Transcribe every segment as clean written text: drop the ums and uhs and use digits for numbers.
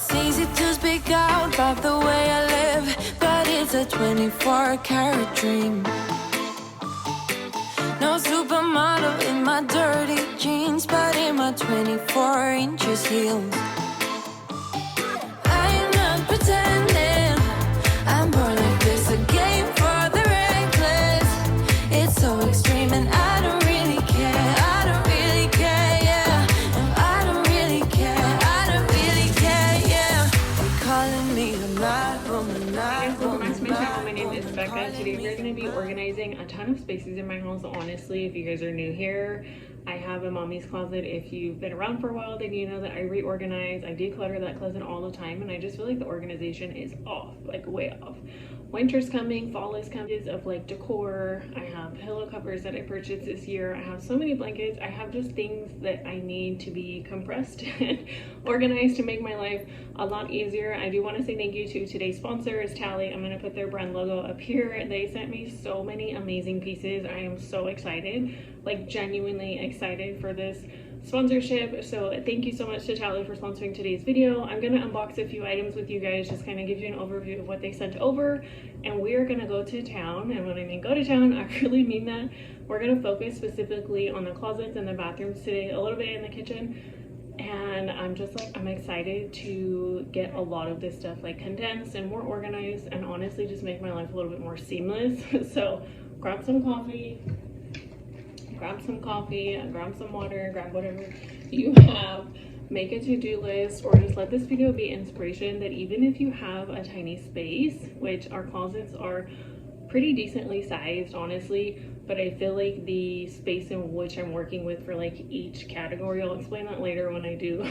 It's easy to speak out about the way I live, but it's a 24-karat dream. No supermodel in my dirty jeans, but in my 24 inches heels. I am not pretending I'm born like this, a game for the reckless. It's so extreme and I don't really care. I don't really care, yeah. And I don't really care. I don't really care, yeah. They're calling me a mad woman, mad woman. Welcome back to my channel. My name is Becca. Today we're going to be organizing a ton of spaces in my house. Honestly, if you guys are new here, I have a mommy's closet. If you've been around for a while, then you know that I reorganize, I declutter that closet all the time, and I just feel like the organization is off, like way off. Winter's coming, fall is coming, of like decor. I have pillow covers that I purchased this year. I have so many blankets. I have just things that I need to be compressed and organized to make my life a lot easier. I do want to say thank you to today's sponsor, is Taili. I'm going to put their brand logo up here. They sent me so many amazing pieces. I am so excited, like genuinely excited for this sponsorship. So thank you so much to Taili for sponsoring today's video. I'm going to unbox a few items with you guys, just kind of give you an overview of what they sent over, and we are going to go to town. And when I mean go to town, I really mean that. We're going to focus specifically on the closets and the bathrooms today, a little bit in the kitchen. And I'm just like, I'm excited to get a lot of this stuff like condensed and more organized, and honestly just make my life a little bit more seamless. So grab some coffee, grab some water, grab whatever you have, make a to-do list, or just let this video be inspiration that even if you have a tiny space, which our closets are pretty decently sized, honestly, but I feel like the space in which I'm working with for like each category, I'll explain that later when I do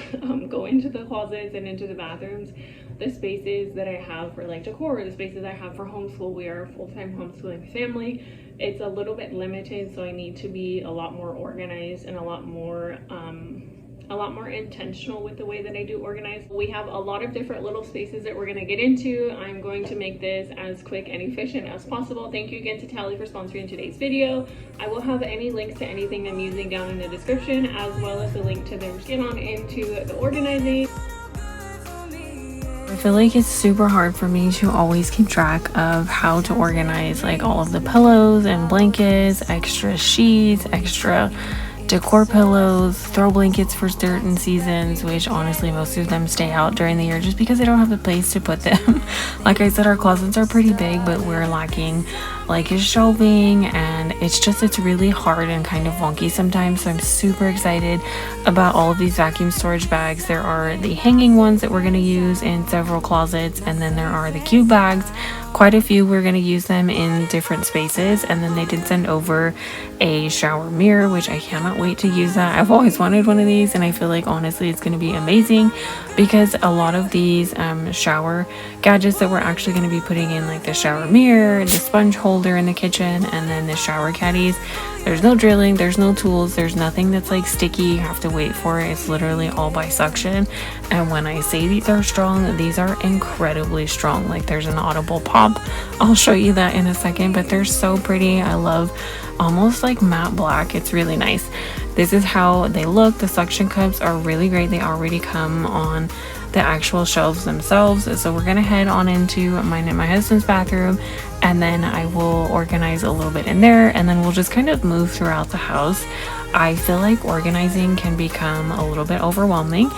go into the closets and into the bathrooms, the spaces that I have for like decor, the spaces I have for homeschool. We are a full-time homeschooling family. It's a little bit limited, so I need to be a lot more organized and a lot more intentional with the way that I do organize. We have a lot of different little spaces that we're going to get into. I'm going to make this as quick and efficient as possible. Thank you again to Taili for sponsoring today's video. I will have any links to anything I'm using down in the description, as well as a link to their get on into the organizing. I feel like it's super hard for me to always keep track of how to organize like all of the pillows and blankets, extra sheets, extra decor pillows, throw blankets for certain seasons, which honestly most of them stay out during the year just because I don't have the place to put them. Like I said, our closets are pretty big, but we're lacking like shelving, and it's really hard and kind of wonky sometimes. So I'm super excited about all of these vacuum storage bags. There are the hanging ones that we're going to use in several closets, and then there are the cube bags, quite a few. We're going to use them in different spaces. And then they did send over a shower mirror, which I cannot wait to use that. I've always wanted one of these, and I feel like honestly it's going to be amazing, because a lot of these shower gadgets that we're actually going to be putting in, like the shower mirror, the sponge holder in the kitchen, and then the shower caddies, there's no drilling, there's no tools, there's nothing that's like sticky you have to wait for. It's literally all by suction. And when I say these are strong, these are incredibly strong. Like there's an audible pop. I'll show you that in a second, but they're so pretty. I love almost like matte black. It's really nice. This is how they look. The suction cups are really great. They already come on the actual shelves themselves. So we're gonna head on into my husband's bathroom, and then I will organize a little bit in there, and then we'll just kind of move throughout the house. I feel like organizing can become a little bit overwhelming,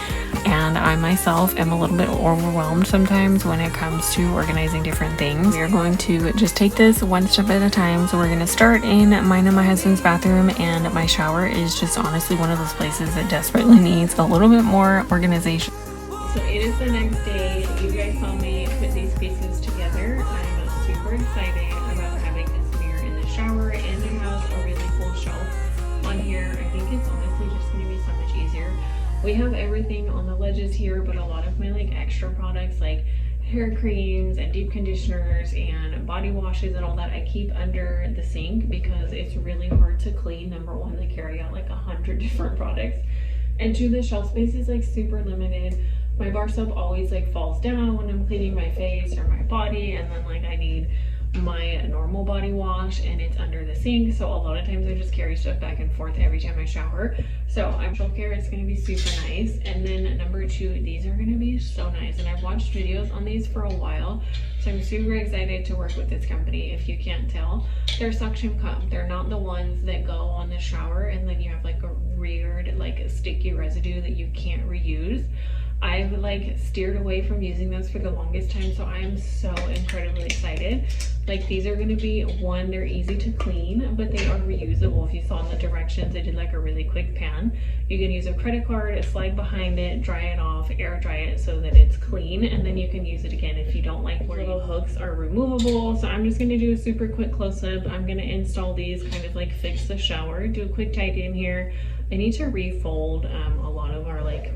and I myself am a little bit overwhelmed sometimes when it comes to organizing different things. We are going to just take this one step at a time. So we're going to start in mine and my husband's bathroom, and my shower is just honestly one of those places that desperately needs a little bit more organization. So it is the next day. You guys saw me put these pieces together. I'm super excited about having this mirror in the shower, and it has a really cool shelf on here. I think it's honestly just going to be so much easier. We have everything on the ledges here, but a lot of my like extra products like hair creams and deep conditioners and body washes and all that I keep under the sink, because it's really hard to clean. Number one, they carry out like 100 different products, and two, the shelf space is like super limited. My bar soap always like falls down when I'm cleaning my face or my body, and then like I need my normal body wash and it's under the sink, so a lot of times I just carry stuff back and forth every time I shower. So I'm care it's going to be super nice. And then number 2, these are going to be so nice, and I've watched videos on these for a while, so I'm super excited to work with this company. If you can't tell, they're suction cup. They're not the ones that go on the shower and then you have like a weird like a sticky residue that you can't reuse. I've like steered away from using those for the longest time, so I am so incredibly excited. Like, these are going to be, one, they're easy to clean, but they are reusable. If you saw in the directions, I did like a really quick pan. You can use a credit card, slide behind it, dry it off, air dry it so that it's clean, and then you can use it again if you don't like where little hooks are removable. So I'm just going to do a super quick close-up. I'm going to install these, kind of like fix the shower, do a quick tidy in here. I need to refold a lot of our like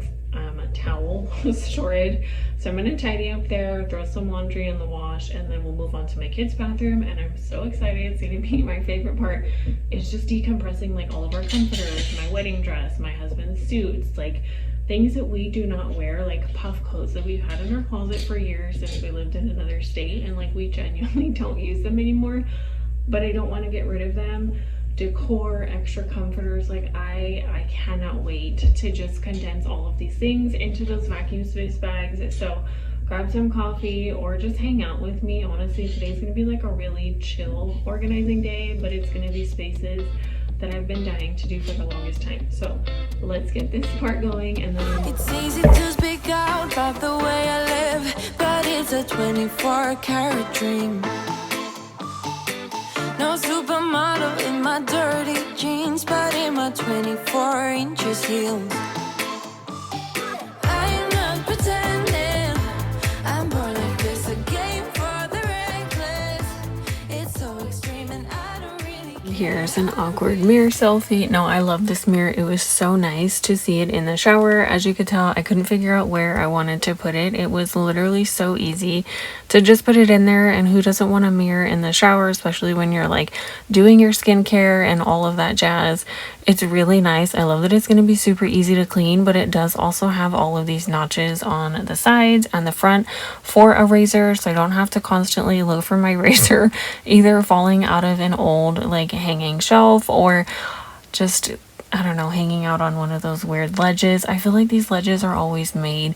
towel storage, so I'm going to tidy up there, throw some laundry in the wash, and then we'll move on to my kids' bathroom. And I'm so excited. It's going to be my favorite part. It's just decompressing like all of our comforters, my wedding dress, my husband's suits, like things that we do not wear, like puff coats that we've had in our closet for years since we lived in another state, and like we genuinely don't use them anymore, but I don't want to get rid of them. Decor, extra comforters, like I cannot wait to just condense all of these things into those vacuum space bags. So grab some coffee or just hang out with me. Honestly, today's gonna be like a really chill organizing day, but it's gonna be spaces that I've been dying to do for the longest time. So let's get this part going, and then It's easy to speak out about the way I live, but it's a 24-karat dream. No supermodel in my dirty jeans, but in my 24 inches heels. I'm not pretending I'm born like this, a game for the reckless. It's so extreme and I don't really care. Here's an awkward mirror selfie. No, I love this mirror. It was so nice to see it in the shower. As you could tell, I couldn't figure out where I wanted to put it. It was literally so easy to just put it in there, and who doesn't want a mirror in the shower, especially when you're like doing your skincare and all of that jazz. It's really nice. I love that it's going to be super easy to clean, but it does also have all of these notches on the sides and the front for a razor, so I don't have to constantly look for my razor either falling out of an old like hanging shelf or just, I don't know, hanging out on one of those weird ledges. I feel like these ledges are always made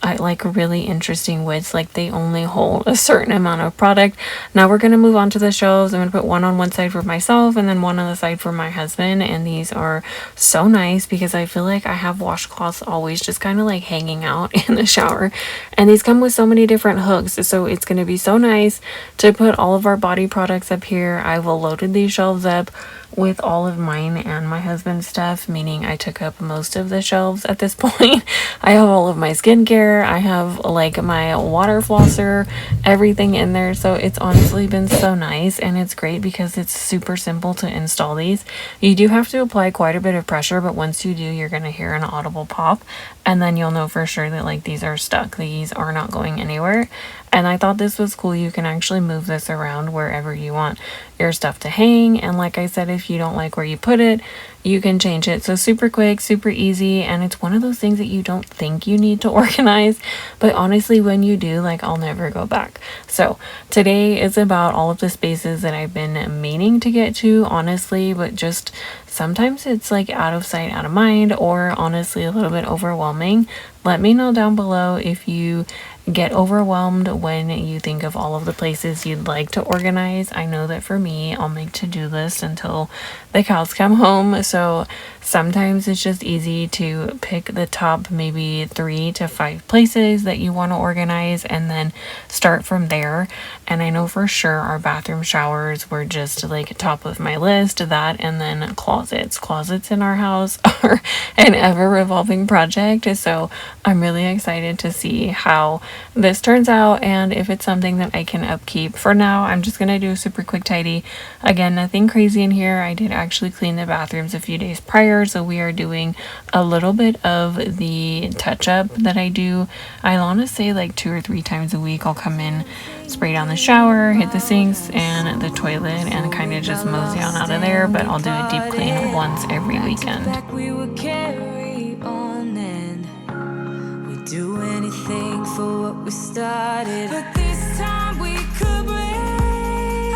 at like really interesting widths, like they only hold a certain amount of product. Now we're going to move on to the shelves. I'm going to put one on one side for myself and then one on the side for my husband, and these are so nice because I feel like I have washcloths always just kind of like hanging out in the shower, and these come with so many different hooks, so it's going to be so nice to put all of our body products up here. I've loaded these shelves up with all of mine and my husband's stuff, meaning I took up most of the shelves at this point. I have all of my skincare, I have like my water flosser, everything in there. So it's honestly been so nice, and it's great because it's super simple to install these. You do have to apply quite a bit of pressure, but once you do, you're going to hear an audible pop, and then you'll know for sure that like these are stuck. These are not going anywhere. And I thought this was cool. You can actually move this around wherever you want your stuff to hang. And like I said, if you don't like where you put it, you can change it. So super quick, super easy. And it's one of those things that you don't think you need to organize, but honestly, when you do, like, I'll never go back. So today is about all of the spaces that I've been meaning to get to, honestly, but just sometimes it's like out of sight, out of mind, or honestly a little bit overwhelming. Let me know down below if you get overwhelmed when you think of all of the places you'd like to organize. I know that for me, I'll make to-do lists until the cows come home. So sometimes it's just easy to pick the top maybe 3 to 5 places that you want to organize and then start from there. And I know for sure our bathroom showers were just like top of my list, that and then closets in our house are an ever revolving project. So I'm really excited to see how this turns out and if it's something that I can upkeep. For now, I'm just gonna do a super quick tidy. Again, nothing crazy in here. I did actually clean the bathrooms a few days prior, so we are doing a little bit of the touch up that I do. I want to say like 2 or 3 times a week I'll come in, spray down the shower, hit the sinks and the toilet, and kind of just mosey on out of there. But I'll do a deep clean once every weekend. We would carry on and we'd do anything for what we started. But this time we could break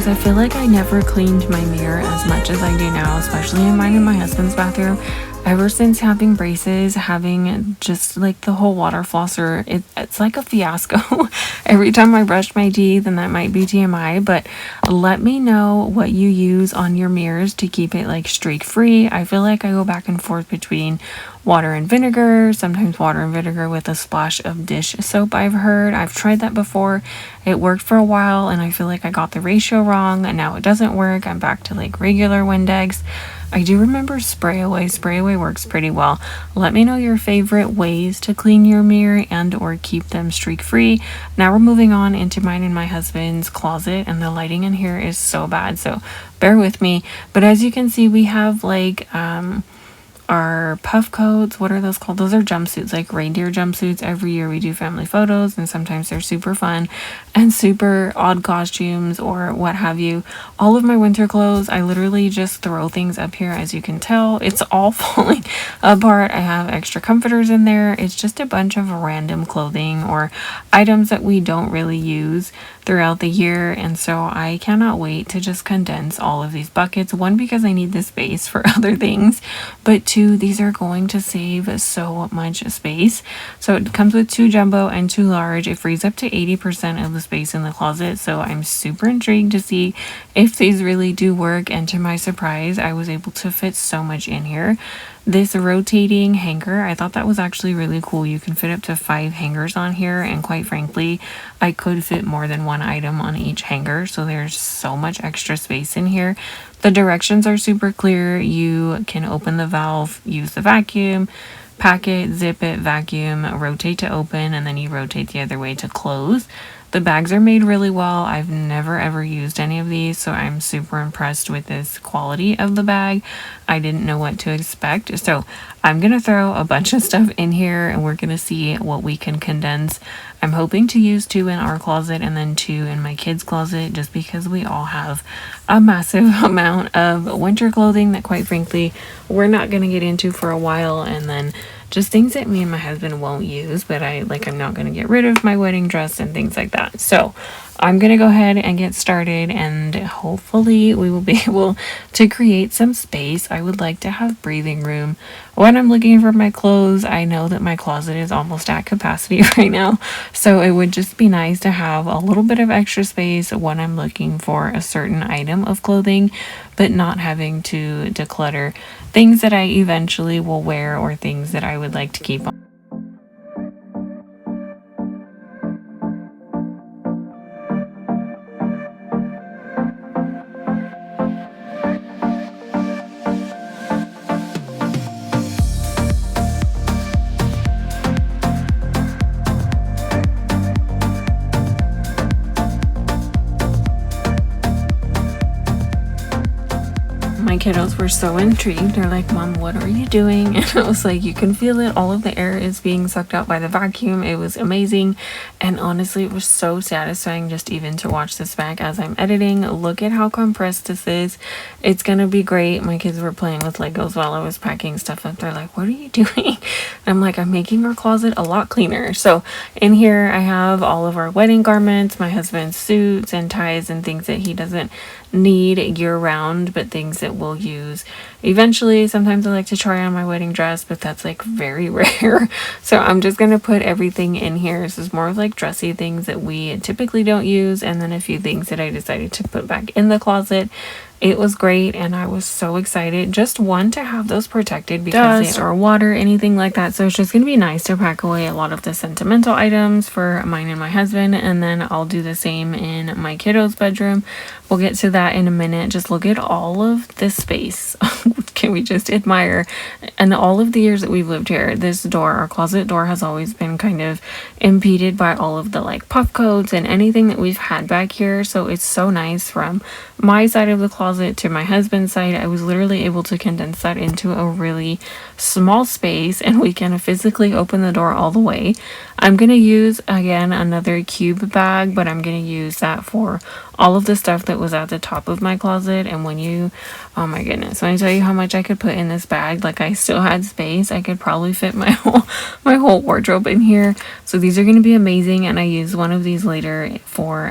guys, I feel like I never cleaned my mirror as much as I do now, especially in mine and my husband's bathroom. Ever since having braces, having just like the whole water flosser, it's like a fiasco. Every time I brush my teeth, and that might be TMI, but let me know what you use on your mirrors to keep it like streak free. I feel like I go back and forth between water and vinegar, sometimes water and vinegar with a splash of dish soap. I've tried that before. It worked for a while, and I feel like I got the ratio wrong, and now it doesn't work. I'm back to like regular Windex. I do remember spray away. Spray away works pretty well. Let me know your favorite ways to clean your mirror and or keep them streak free. Now we're moving on into mine and my husband's closet, and the lighting in here is so bad, so bear with me. But as you can see, we have like our puff coats. What are those called? Those are jumpsuits, like reindeer jumpsuits. Every year we do family photos, and sometimes they're super fun and super odd costumes or what have you. All of my winter clothes, I literally just throw things up here. As you can tell, it's all falling apart. I have extra comforters in there. It's just a bunch of random clothing or items that we don't really use throughout the year, and so I cannot wait to just condense all of these buckets. One, because I need the space for other things, but two, these are going to save so much space. So it comes with 2 jumbo and 2 large. It frees up to 80% of the space in the closet, so I'm super intrigued to see if these really do work. And to my surprise, I was able to fit so much in here. This rotating hanger, I thought that was actually really cool. You can fit up to 5 hangers on here, and quite frankly, I could fit more than 1 item on each hanger, so there's so much extra space in here. The directions are super clear. You can open the valve, use the vacuum, pack it, zip it, vacuum, rotate to open, and then you rotate the other way to close. The bags are made really well. I've never ever used any of these, so I'm super impressed with this quality of the bag. I didn't know what to expect, so I'm gonna throw a bunch of stuff in here and we're gonna see what we can condense. I'm hoping to use 2 in our closet and then 2 in my kids' closet, just because we all have a massive amount of winter clothing that quite frankly we're not gonna get into for a while, and then just things that me and my husband won't use, but I'm not going to get rid of my wedding dress and things like that. So I'm going to go ahead and get started, and hopefully we will be able to create some space. I would like to have breathing room when I'm looking for my clothes. I know that my closet is almost at capacity right now, so it would just be nice to have a little bit of extra space when I'm looking for a certain item of clothing, but not having to declutter things that I eventually will wear or things that I would like to keep on. My kiddos were so intrigued. They're like, "Mom, what are you doing?" And I was like, "You can feel it. All of the air is being sucked out by the vacuum." It was amazing. And honestly, it was so satisfying just even to watch this back as I'm editing. Look at how compressed this is. It's gonna be great. My kids were playing with Legos while I was packing stuff up. They're like, "What are you doing?" I'm like, "I'm making our closet a lot cleaner." So in here, I have all of our wedding garments, my husband's suits and ties and things that he doesn't need year round, but things that we'll use eventually. Sometimes I like to try on my wedding dress, but that's like very rare. So I'm just gonna put everything in here. This is more of like dressy things that we typically don't use, and then a few things that I decided to put back in the closet. It was great, and I was so excited. Just one, to have those protected because dust or water, anything like that. So it's just gonna be nice to pack away a lot of the sentimental items for mine and my husband, and then I'll do the same in my kiddo's bedroom. We'll get to that in a minute. Just look at all of this space. Can we just admire? And all of the years that we've lived here, this door, our closet door, has always been kind of impeded by all of the like puff coats and anything that we've had back here. So it's so nice from my side of the closet to my husband's side. I was literally able to condense that into a really small space, and we can physically open the door all the way. I'm going to use, again, another cube bag, but I'm going to use that for all of the stuff that was at the top of my closet. And when you, oh my goodness, when I tell you how much I could put in this bag, like I still had space. I could probably fit my whole wardrobe in here. So these are going to be amazing, and I use one of these later for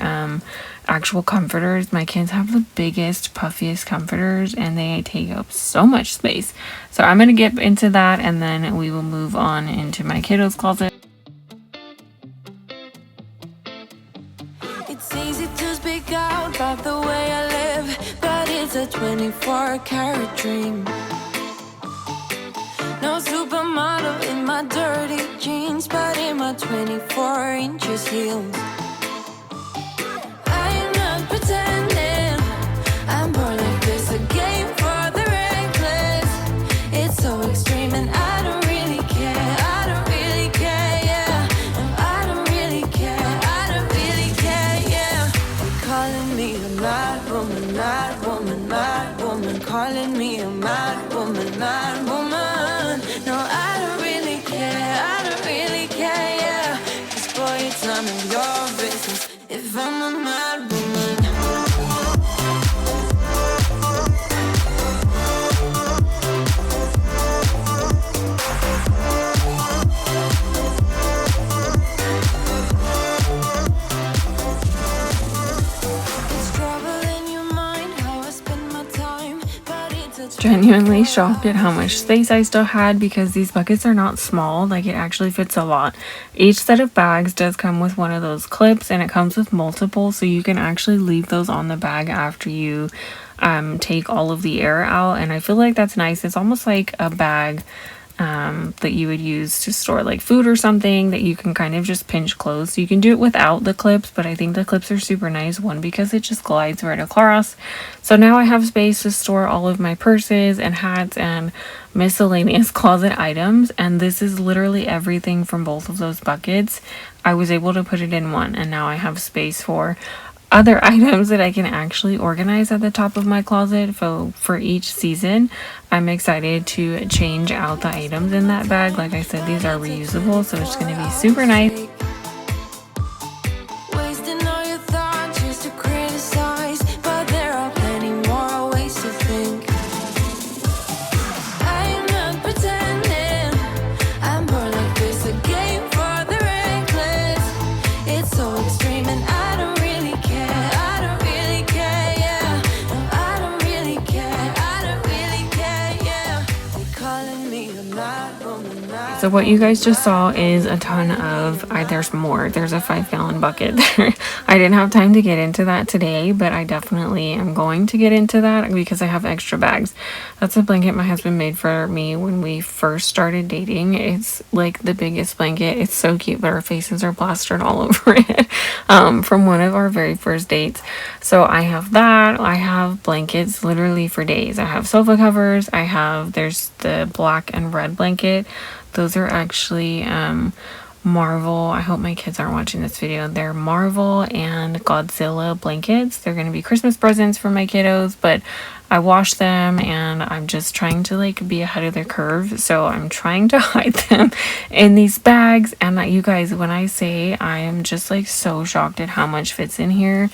actual comforters. My kids have the biggest, puffiest comforters and they take up so much space. So I'm going to get into that and then we will move on into my kiddos closet. It's easy to speak out about the way I live, but it's a 24-karat dream. No supermodel in my dirty jeans, but in my 24 inches heels. I'm not pretending I'm born like this, a game for the reckless. It's so extreme and I don't really care. I don't really care, yeah. No, I don't really care. I don't really care, yeah. They're calling me a mad woman, mad woman, mad woman. Calling me a mad woman, mad woman. No, I don't really care. I don't really care, yeah. 'Cause boy, it's none of your business if I'm a mad woman. It's trouble in your mind how I spend my time, but it's a Genuinely shocked at how much space I still had because these buckets are not small. Like, it actually fits a lot. Each set of bags does come with one of those clips and it comes with multiple, so you can actually leave those on the bag after you take all of the air out. And I feel like that's nice. It's almost like a bag that you would use to store like food or something that you can kind of just pinch close. So you can do it without the clips, but I think the clips are super nice. One, because it just glides right across. So now I have space to store all of my purses and hats and miscellaneous closet items. And this is literally everything from both of those buckets. I was able to put it in one, and now I have space for other items that I can actually organize at the top of my closet for each season. I'm excited to change out the items in that bag. Like I said, these are reusable, so it's going to be super nice. wasting all your thoughts just to criticize, but there are plenty more ways to think. I'm not pretending I'm born like this, a game for the reckless. It's so extreme and I don't really care. I don't really care, yeah. No, I don't really care. I don't really care, yeah. They're calling me a mad woman, mad So what you guys just saw is a ton of, there's more. There's a 5-gallon bucket there. I didn't have time to get into that today, but I definitely am going to get into that because I have extra bags. That's a blanket my husband made for me when we first started dating. It's like the biggest blanket. It's so cute, but our faces are plastered all over it from one of our very first dates. So I have that. I have blankets literally for days. I have sofa covers. There's the black and red blanket. Those are actually Marvel. I hope my kids aren't watching this video. They're Marvel and Godzilla blankets. They're going to be Christmas presents for my kiddos, but I washed them and I'm just trying to like be ahead of the curve. So I'm trying to hide them in these bags. And that, you guys, when I say I am just like so shocked at how much fits in here,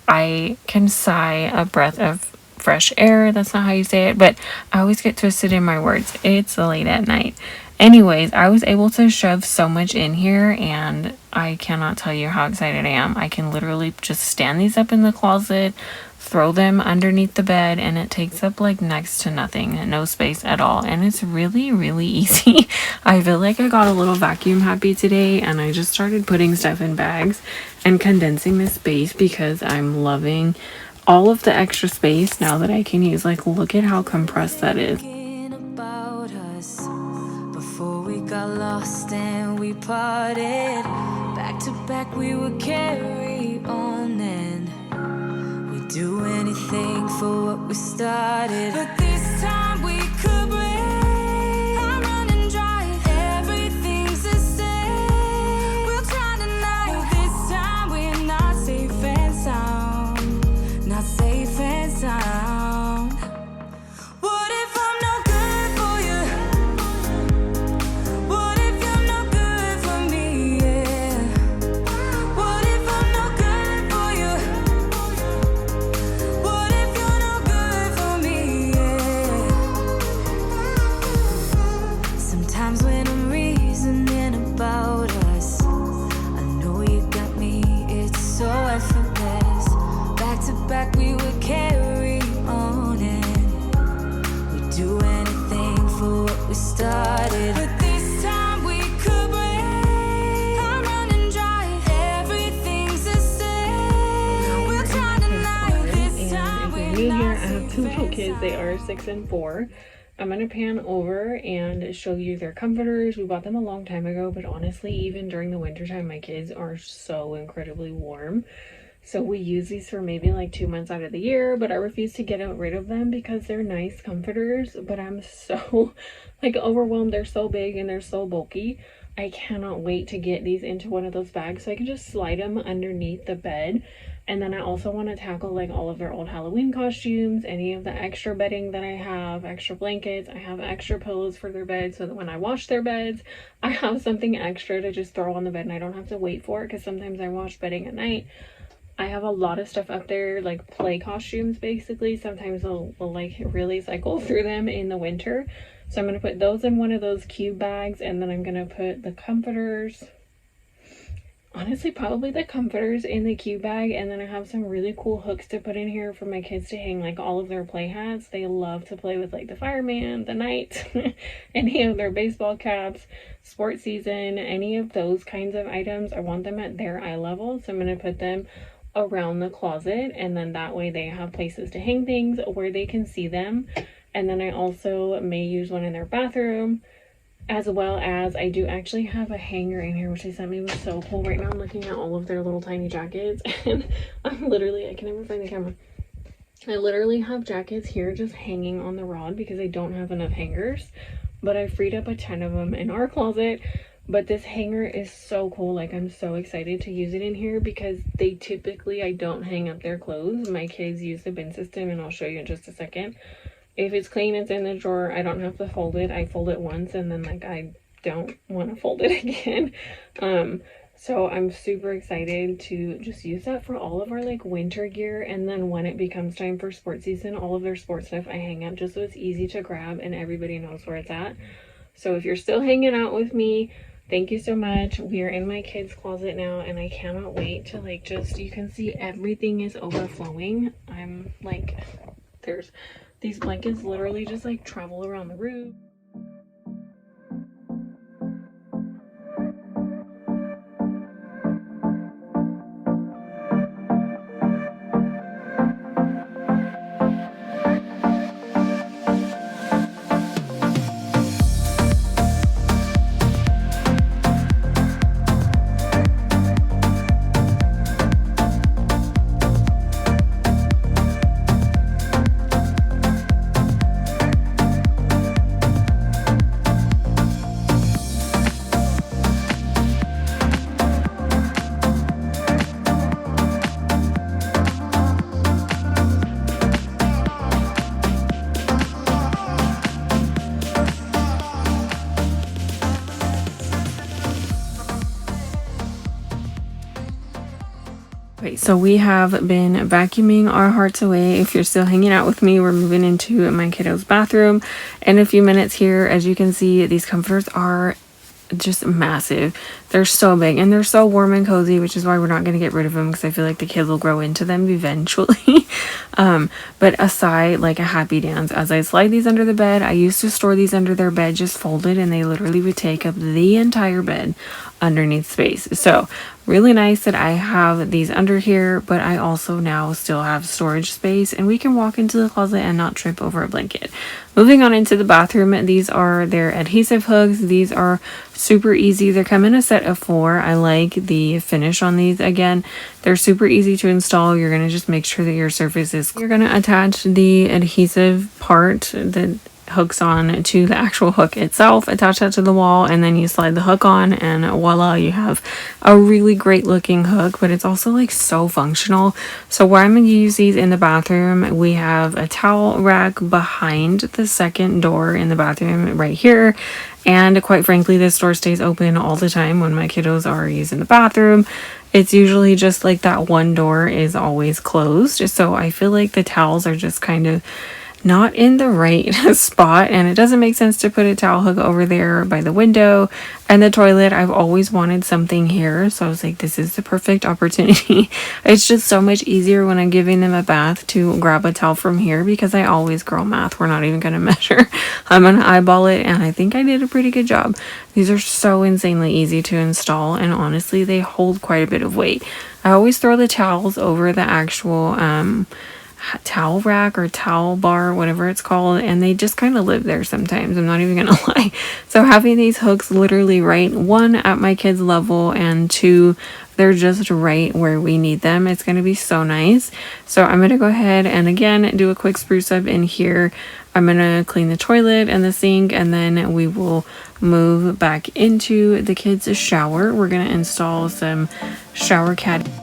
I can sigh a breath of fresh air. That's not how you say it, but I always get twisted in my words. It's late at night. Anyways, I was able to shove so much in here and I cannot tell you how excited I am. I can literally just stand these up in the closet, throw them underneath the bed, and it takes up like next to nothing, no space at all. And it's really, really easy. I feel like I got a little vacuum happy today and I just started putting stuff in bags and condensing the space because I'm loving all of the extra space now that I can use. Like, look at how compressed that is. about us before we got lost and we parted. Back to back we would carry on and we'd do anything for what we started. But this time we could break. I'm running dry, everything's the same. We'll try tonight. This time we're not safe and sound. Not safe and sound. What if I'm no good for you? What if you're no good for me? Yeah. What if I'm no good for you? What if you're no good for me? Yeah. two little kids. They are 6 and 4. I'm gonna pan over and show you their comforters. We bought them a long time ago, but honestly, even during the winter time, my kids are so incredibly warm. So we use these for maybe like 2 months out of the year, but I refuse to get rid of them because they're nice comforters. But I'm so like overwhelmed. They're so big and they're so bulky. I cannot wait to get these into one of those bags so I can just slide them underneath the bed. And then I also want to tackle like all of their old Halloween costumes, any of the extra bedding that I have, extra blankets. I have extra pillows for their beds so that when I wash their beds, I have something extra to just throw on the bed and I don't have to wait for it, because sometimes I wash bedding at night. I have a lot of stuff up there, like play costumes basically. Sometimes we'll like really cycle through them in the winter. So I'm going to put those in one of those cube bags, and then I'm going to put the comforters, honestly probably the comforters, in the cube bag. And then I have some really cool hooks to put in here for my kids to hang like all of their play hats. They love to play with like the fireman, the knight, any of their baseball caps, sports season, any of those kinds of items. I want them at their eye level, so I'm going to put them around the closet, and then that way they have places to hang things where they can see them. And then I also may use one in their bathroom, as well as I do actually have a hanger in here which they sent me. Was so cool. Right now I'm looking at all of their little tiny jackets, and I'm literally, I can never find the camera, I literally have jackets here just hanging on the rod because I don't have enough hangers, but I freed up a ton of them in our closet. But this hanger is so cool. Like, I'm so excited to use it in here because they typically, I don't hang up their clothes. My kids use the bin system, and I'll show you in just a second. If it's clean, it's in the drawer. I don't have to fold it. I fold it once and then like I don't want to fold it again. So I'm super excited to just use that for all of our like winter gear. And then when it becomes time for sports season, all of their sports stuff I hang up just so it's easy to grab and everybody knows where it's at. So if you're still hanging out with me, thank you so much. We are in my kids' closet now, and I cannot wait to like just, you can see everything is overflowing. I'm like, there's these blankets literally just like travel around the room. Okay, so we have been vacuuming our hearts away. If you're still hanging out with me, we're moving into my kiddo's bathroom in a few minutes here. As you can see, these comforters are just massive. They're so big and they're so warm and cozy, which is why we're not going to get rid of them because I feel like the kids will grow into them eventually. But aside, like a happy dance, as I slide these under the bed, I used to store these under their bed just folded, and they literally would take up the entire bed underneath space. So really nice that I have these under here, but I also now still have storage space and we can walk into the closet and not trip over a blanket. Moving on into the bathroom, these are their adhesive hooks. These are super easy. They come in a set of 4. I like the finish on these. Again, they're super easy to install. You're going to just make sure that your surface is, you're going to attach the adhesive part that hooks on to the actual hook itself, attach that to the wall, and then you slide the hook on, and voila, you have a really great looking hook. But it's also like so functional. So where I'm going to use these in the bathroom, we have a towel rack behind the second door in the bathroom right here. And quite frankly, this door stays open all the time when my kiddos are using the bathroom. It's usually just like that one door is always closed. So I feel like the towels are just kind of not in the right spot, and it doesn't make sense to put a towel hook over there by the window. And the toilet, I've always wanted something here, so I was like, this is the perfect opportunity. It's just so much easier when I'm giving them a bath to grab a towel from here, because I always, girl math, we're not even going to measure. I'm going to eyeball it, and I think I did a pretty good job. These are so insanely easy to install, and honestly, they hold quite a bit of weight. I always throw the towels over the actual towel rack or towel bar, whatever it's called, and they just kind of live there sometimes. I'm not even gonna lie. So having these hooks literally right, one, at my kids' level, and two, they're just right where we need them. It's going to be so nice. So I'm going to go ahead and again do a quick spruce up in here. I'm going to clean the toilet and the sink, and then we will move back into the kids' shower. We're going to install some shower caddies.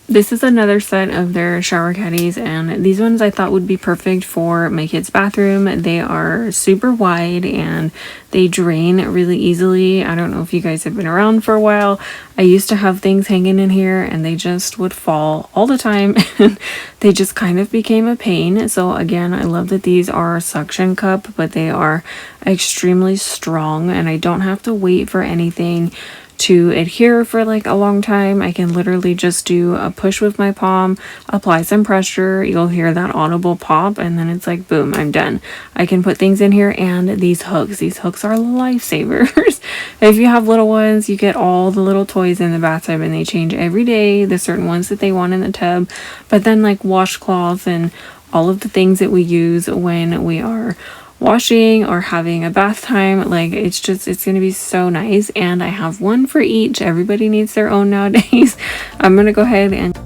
This is another set of their shower caddies, and these ones I thought would be perfect for my kids' bathroom. They are super wide and they drain really easily. I don't know if you guys have been around for a while. I used to have things hanging in here and they just would fall all the time. They just kind of became a pain. So again, I love that these are suction cup, but they are extremely strong and I don't have to wait for anything to adhere for like a long time. I can literally just do a push with my palm, apply some pressure, you'll hear that audible pop, and then it's like boom, I'm done. I can put things in here. And these hooks are lifesavers. If you have little ones, you get all the little toys in the bathtub and they change every day, the certain ones that they want in the tub, but then like washcloths and all of the things that we use when we are washing or having a bath time, like it's gonna be so nice. And I have one for each. Everybody needs their own nowadays. I'm gonna go ahead and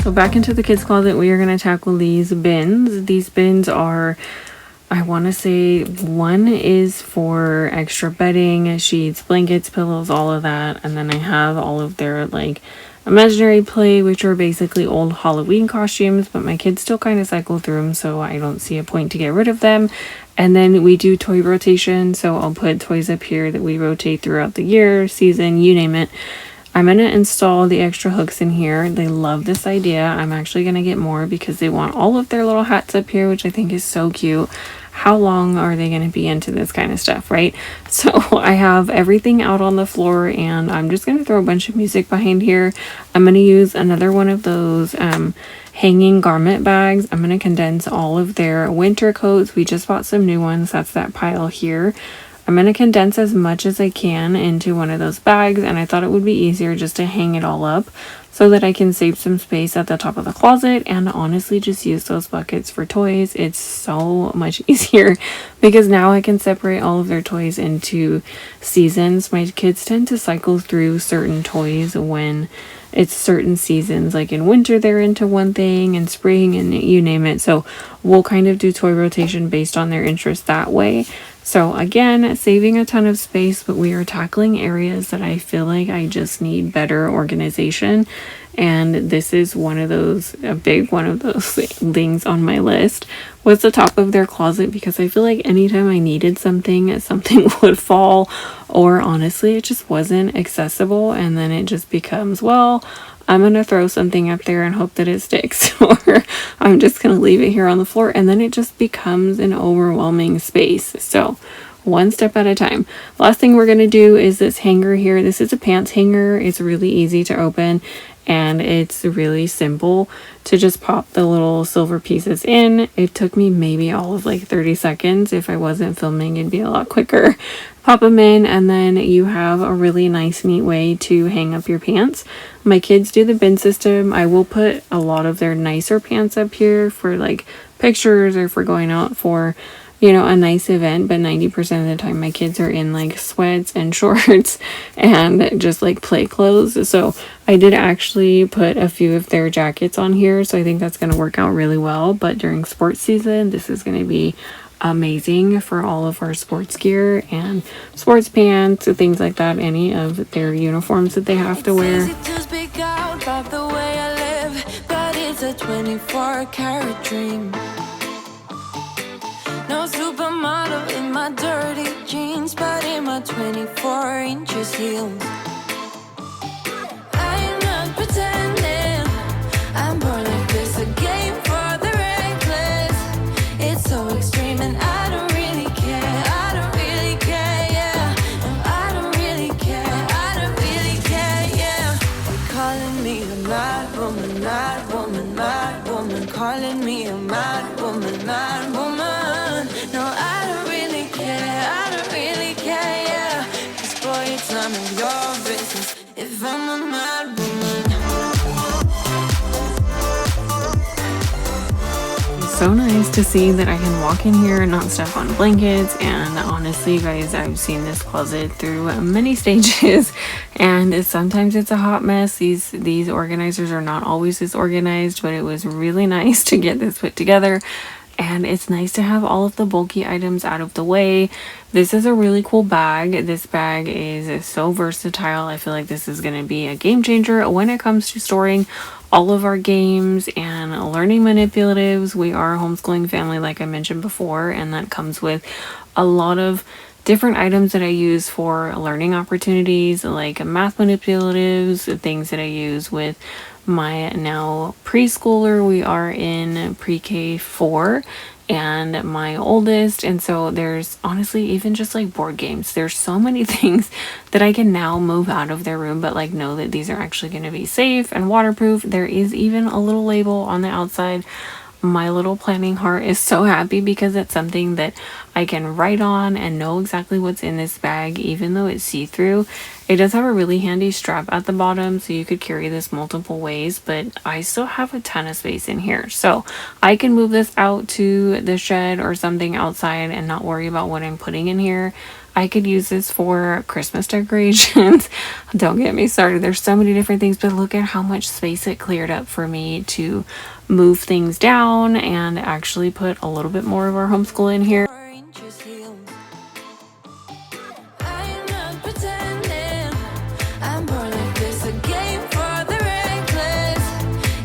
so back into the kids' closet, we are going to tackle these bins. These bins are, I want to say, one is for extra bedding, sheets, blankets, pillows, all of that. And then I have all of their like imaginary play, which are basically old Halloween costumes, but my kids still kind of cycle through them, so I don't see a point to get rid of them. And then we do toy rotation, so I'll put toys up here that we rotate throughout the year, season, you name it. I'm going to install the extra hooks in here. They love this idea. I'm actually going to get more because they want all of their little hats up here, which I think is so cute. How long are they going to be into this kind of stuff, right? So I have everything out on the floor and I'm just going to throw a bunch of music behind here. I'm going to use another one of those hanging garment bags. I'm going to condense all of their winter coats. We just bought some new ones. That's that pile here. I'm going to condense as much as I can into one of those bags, and I thought it would be easier just to hang it all up so that I can save some space at the top of the closet and honestly just use those buckets for toys. It's so much easier because now I can separate all of their toys into seasons. My kids tend to cycle through certain toys when it's certain seasons, like in winter they're into one thing, in spring, and you name it. So we'll kind of do toy rotation based on their interest that way. So again, saving a ton of space, but we are tackling areas that I feel like I just need better organization. And this is one of those, a big one of those things on my list, was the top of their closet, because I feel like anytime I needed something, something would fall, or honestly, it just wasn't accessible. And then it just becomes, well, I'm going to throw something up there and hope that it sticks, or I'm just going to leave it here on the floor. And then it just becomes an overwhelming space. So one step at a time. Last thing we're going to do is this hanger here. This is a pants hanger. It's really easy to open, and it's really simple to just pop the little silver pieces in. It took me maybe all of like 30 seconds. If I wasn't filming, it'd be a lot quicker. Pop them in, and then you have a really nice, neat way to hang up your pants. My kids do the bin system. I will put a lot of their nicer pants up here for like pictures, or for going out for, you know, a nice event. But 90% of the time my kids are in like sweats and shorts and just like play clothes. So I did actually put a few of their jackets on here, so I think that's going to work out really well. But during sports season, this is going to be amazing for all of our sports gear and sports pants, things like that, any of their uniforms that they have to wear. It's easy to speak out about the way I live, but it's a 24-karat dream. No supermodel in my dirty jeans, but in my 24 inches heels. I'm not pretending I'm born like this, a game for the reckless. It's so extreme and I don't really care. I don't really care, yeah. No, I don't really care. I don't really care, yeah. Calling me a mad woman, mad woman, mad woman. Calling me a mad woman, mad woman. No, I don't really care. I don't really care, yeah. 'Cause boy, it's none of your business if I'm a mad woman. So nice to see that I can walk in here and not step on blankets. And honestly, you guys, I've seen this closet through many stages, and sometimes it's a hot mess. These organizers are not always this organized, but it was really nice to get this put together. And it's nice to have all of the bulky items out of the way. This is a really cool bag. This bag is so versatile. I feel like this is going to be a game changer when it comes to storing all of our games and learning manipulatives. We are a homeschooling family, like I mentioned before, and that comes with a lot of different items that I use for learning opportunities, like math manipulatives, things that I use with my now preschooler. We are in pre-K 4 and my oldest, and so there's honestly even just like board games. There's so many things that I can now move out of their room, but like know that these are actually going to be safe and waterproof. There is even a little label on the outside. My little planning heart is so happy because it's something that I can write on and know exactly what's in this bag, even though it's see-through. It does have a really handy strap at the bottom, so you could carry this multiple ways, but I still have a ton of space in here. So I can move this out to the shed or something outside and not worry about what I'm putting in here. I could use this for Christmas decorations. Don't get me started. There's so many different things, but look at how much space it cleared up for me to move things down and actually put a little bit more of our homeschool in here. I'm not pretending I'm born like this, a game for the reckless.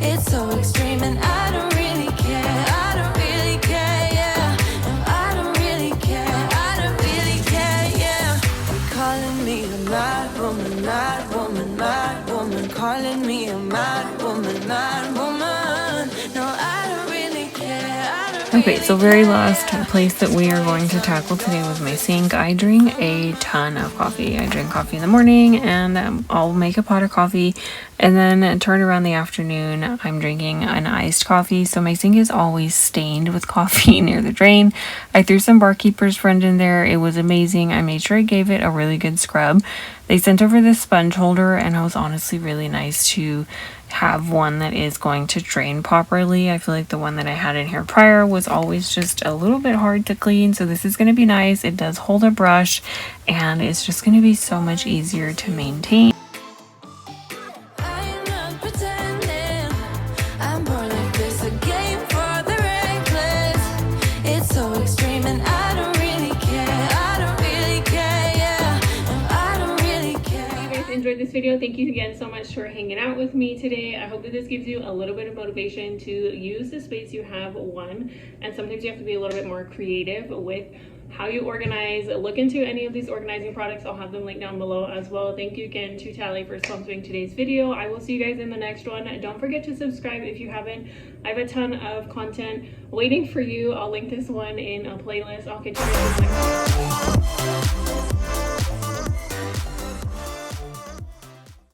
It's so extreme and I don't really care. I don't really care, yeah. No, I don't really care. I don't really care, yeah. Calling me a mad woman, mad woman, mad woman. Calling me a mad woman, mad woman. No, I don't really care. I don't Okay, so very last place that we are going to tackle today was my sink. I drink a ton of coffee. I drink coffee in the morning, and I'll make a pot of coffee, and then turn around the afternoon, I'm drinking an iced coffee. So my sink is always stained with coffee near the drain. I threw some Barkeeper's Friend in there. It was amazing. I made sure I gave it a really good scrub. They sent over this sponge holder, and it was honestly really nice to have one that is going to drain properly. I feel like the one that I had in here prior was always just a little bit hard to clean, so this is going to be nice. It does hold a brush, and it's just going to be so much easier to maintain. I'm not pretending I'm born like this, a game for the reckless. It's so extreme and I don't really care. I don't really care, yeah. No, I don't really care. If you guys enjoyed this video, video. Thank you again so much for hanging out with me today. I hope that this gives you a little bit of motivation to use the space you have, and sometimes you have to be a little bit more creative with how you organize. Look into any of these organizing products. I'll have them linked down below as well. Thank you again to Taili for sponsoring today's video. I will see you guys in the next one. Don't forget to subscribe if you haven't. I have a ton of content waiting for you. I'll link this one in a playlist. I'll catch you guys next time.